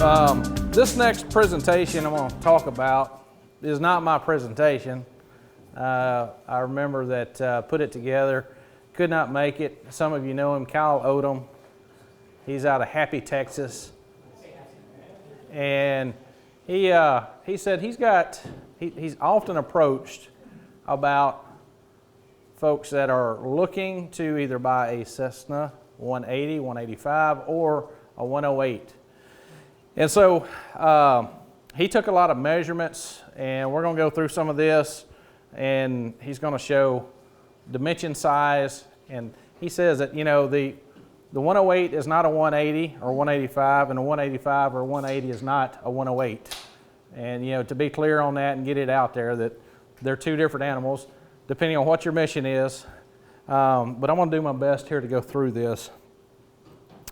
This next presentation I'm going to talk about is not my presentation. I remember that put it together, could not make it. Some of you know him, Kyle Odom. He's out of Happy, Texas. And he said he's often approached about folks that are looking to either buy a Cessna 180, 185, or a 108. And so he took a lot of measurements, and we're going to go through some of this, and he's going to show dimension size. And he says that, you know, the 108 is not a 180 or 185, and a 185 or 180 is not a 108. And, you know, to be clear on that and get it out there that they're two different animals, depending on what your mission is. But I'm going to do my best here to go through this.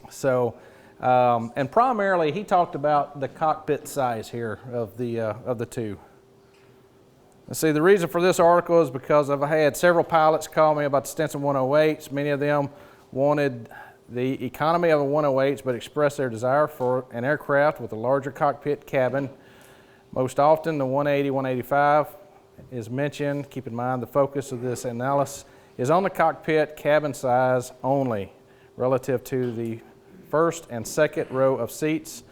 So, and primarily he talked about the cockpit size here of the two. And see, the reason for this article is because I've had several pilots call me about the Stinson 108s. Many of them wanted the economy of a 108s, but expressed their desire for an aircraft with a larger cockpit cabin. Most often, the 180, 185 is mentioned. Keep in mind, the focus of this analysis is on the cockpit cabin size only, relative to the first and second row of seats.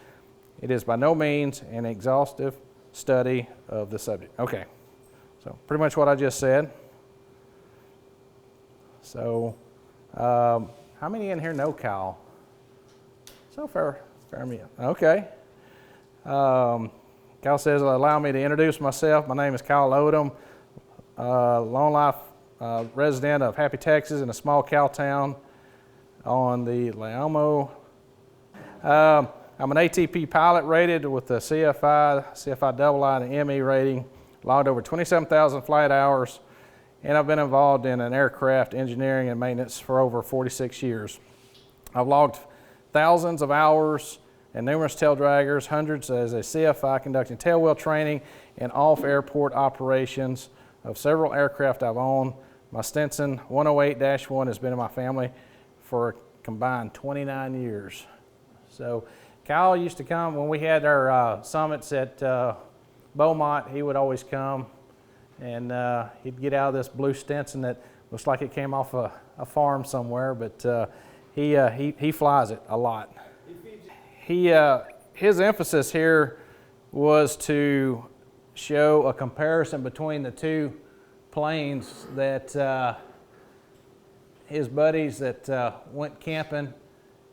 It is by no means an exhaustive study of the subject. Okay, so pretty much what I just said. So, how many in here know Kyle? So fair me. Okay. Kyle says, allow me to introduce myself. My name is Kyle Odom, long life resident of Happy, Texas, in a small cow town on the Laomo. I'm an ATP pilot rated with the CFI II, and ME rating, logged over 27,000 flight hours, and I've been involved in an aircraft engineering and maintenance for over 46 years. I've logged thousands of hours and numerous tail draggers, hundreds as a CFI conducting tailwheel training and off-airport operations of several aircraft I've owned. My Stinson 108-1 has been in my family for a combined 29 years. So Kyle used to come when we had our summits at Beaumont. He would always come, and he'd get out of this blue Stinson that looks like it came off a farm somewhere, but he flies it a lot. His emphasis here was to show a comparison between the two planes that his buddies that went camping,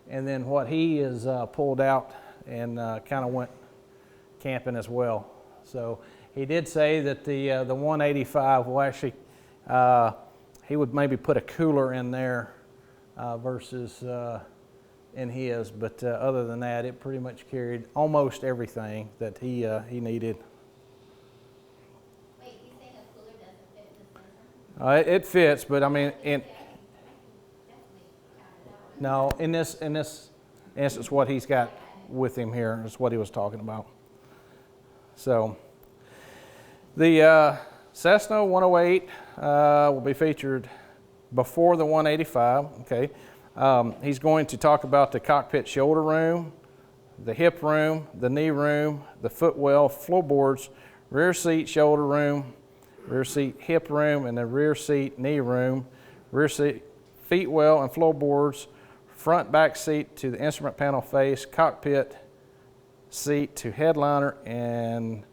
and then what he is pulled out and kind of went camping as well. So he did say that the 185 will actually, he would maybe put a cooler in there versus in his, but other than that, it pretty much carried almost everything that he needed. Wait, you saying a cooler doesn't fit this? It fits, but I mean, no, in this instance, what he's got with him here is what he was talking about. So, the Cessna 108 will be featured before the 185. Okay, he's going to talk about the cockpit shoulder room, the hip room, the knee room, the footwell, floorboards, rear seat shoulder room, rear seat hip room, and the rear seat knee room, rear seat feet well and floorboards, front back seat to the instrument panel face, cockpit seat to headliner, and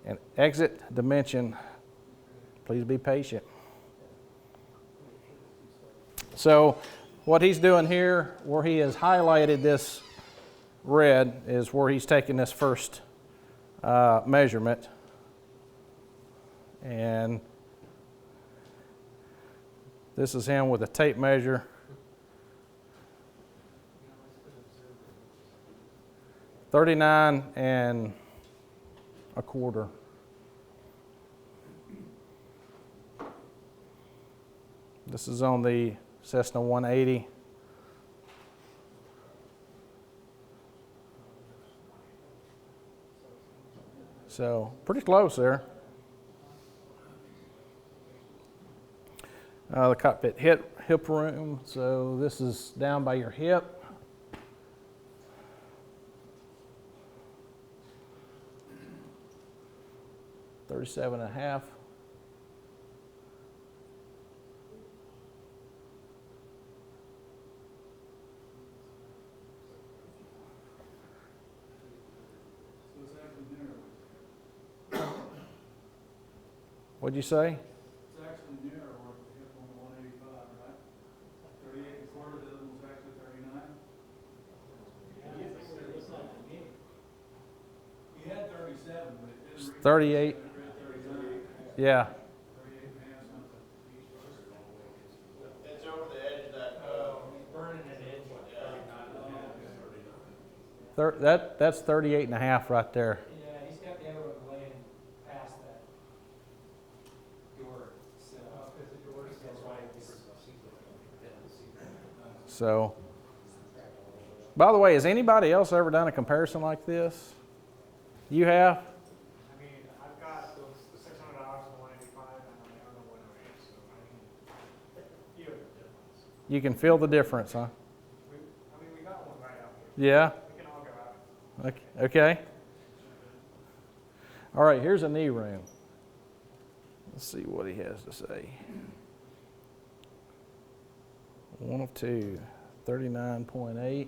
an exit dimension. Please be patient. So what he's doing here, where he has highlighted this red, is where he's taking this first measurement. And this is him with a tape measure. 39 1/4. This is on the Cessna 180. So pretty close there. The cockpit hip room, so this is down by your hip. 37 and a half. So it's actually narrow. What'd you say? It's actually narrow with the hip on the 185, right? 38 and a quarter, the other one's actually 39. He had 37, but it didn't read 38. it read 39. Yeah. 38 and a half something. It's over the edge of that, He's burning an edge of 39 and a half. That's 38 and a half right there. Yeah, he's got the other one laying past that door. So, because the door that's why it's So, by the way, has anybody else ever done a comparison like this? You have? I mean, I've got those the $600 and the 185 and my other 108, so I mean, you have the difference. You can feel the difference, huh? We got one right out here. Yeah. We can all go out. Okay. All right, here's a knee room. Let's see what he has to say. One of two, 39.8.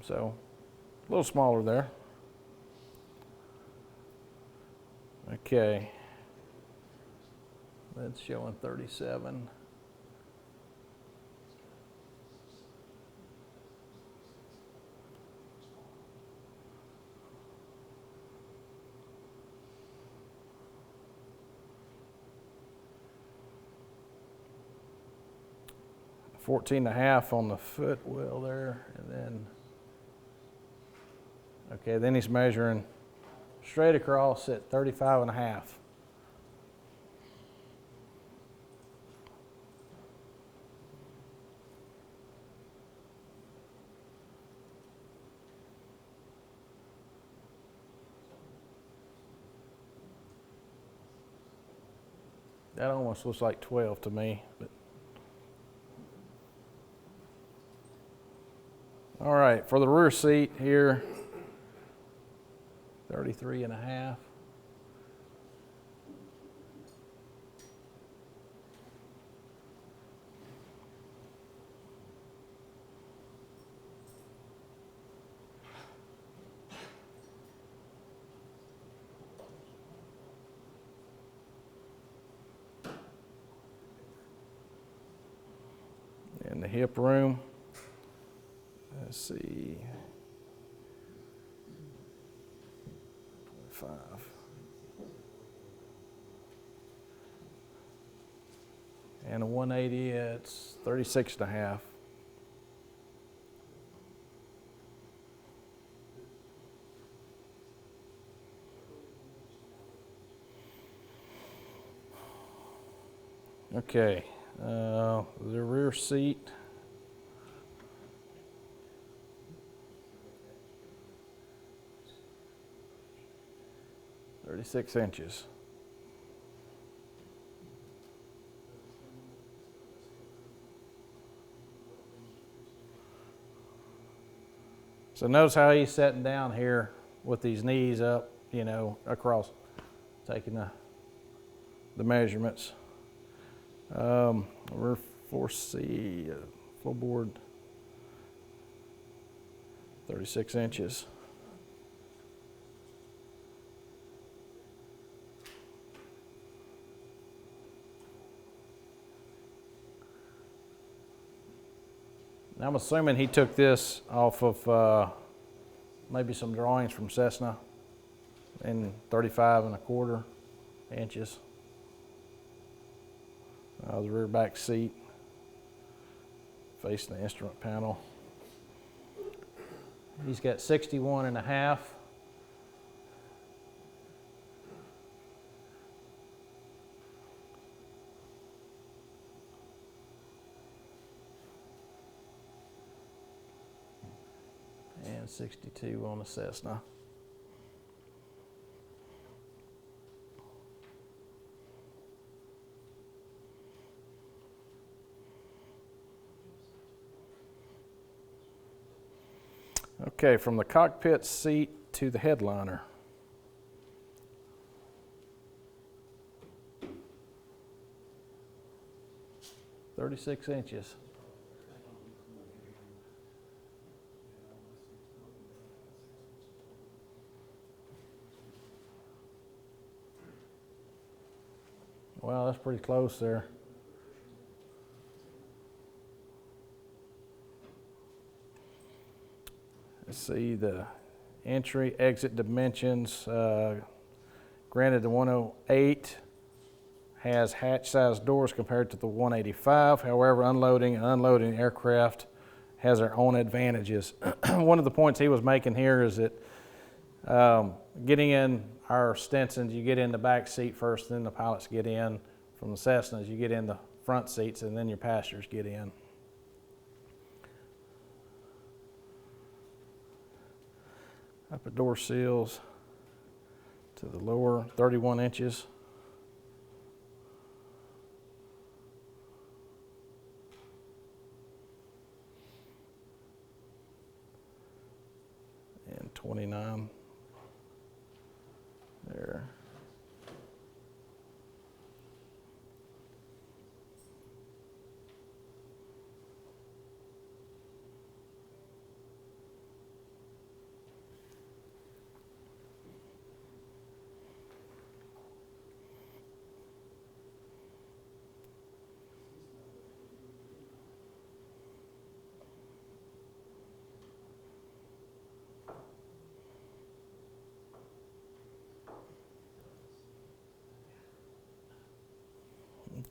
So, a little smaller there. Okay. That's showing 37. $14.5 on the footwell there, and then, okay, then he's measuring straight across at 35.5. That almost looks like 12 to me, but. All right, for the rear seat here, 33.5. And the hip room, let's see, 5. And a 180, it's 36.5. Okay, the rear seat. Thirty-six inches. So notice how he's sitting down here with these knees up, you know, across, taking the measurements. Rear 4C floorboard, 36 inches. Now I'm assuming he took this off of maybe some drawings from Cessna in 35.25 inches. The rear back seat facing the instrument panel. He's got 61.5. and 62 on the Cessna. Okay, from the cockpit seat to the headliner. "36 inches. Wow, that's pretty close there. Let's see the entry, exit dimensions. Granted, the 108 has hatch-sized doors compared to the 185. However, unloading and unloading aircraft has their own advantages. One of the points he was making here is that getting in our Stinsons, you get in the back seat first, then the pilots get in. From the Cessnas, you get in the front seats, and then your passengers get in. Upper door seals to the lower, 31 inches. And 29 there.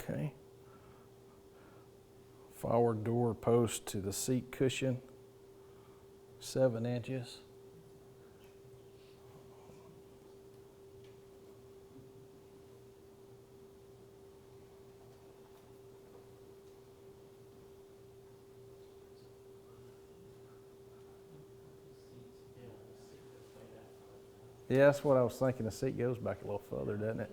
Okay. Forward door post to the seat cushion, 7 inches. Yeah, that's what I was thinking. The seat goes back a little further, doesn't it?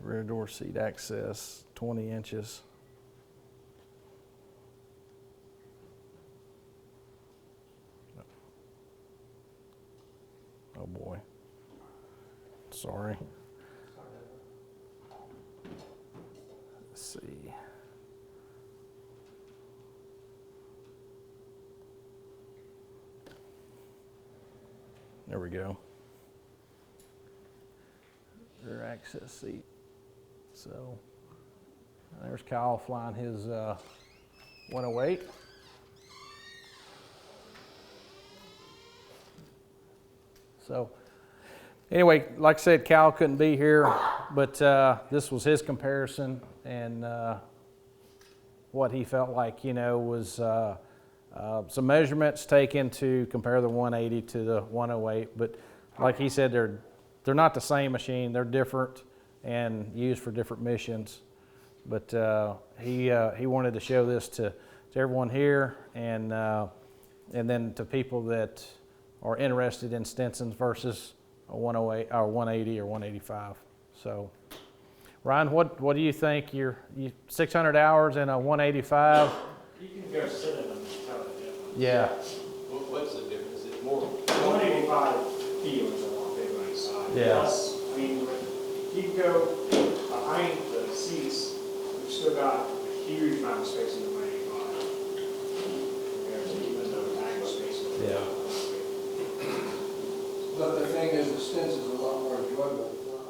Rear door seat access, 20 inches. Oh boy. Sorry. Let's see. There we go. Rear access seat. So there's Kyle flying his 108. So anyway, like I said, Kyle couldn't be here, but this was his comparison and what he felt like, was some measurements taken to compare the 180 to the 108. But like he said, they're not the same machine. They're different and used for different missions. But he wanted to show this to everyone here and then to people that are interested in Stinsons versus a 108 or 180 or 185. So, Ryan, what do you think? You 600 hours in a 185? You can go sit in them and tell the difference. Yeah. What's the difference? It's more. 185 feels a lot bigger inside. Yeah. Plus, I mean, you can go behind the seats, you've still got a huge amount of space in the 185. Compared to even though the tank space is Yeah. But the thing is, the Stinson's a lot more enjoyable to fly.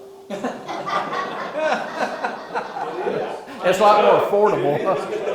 It's a lot more affordable.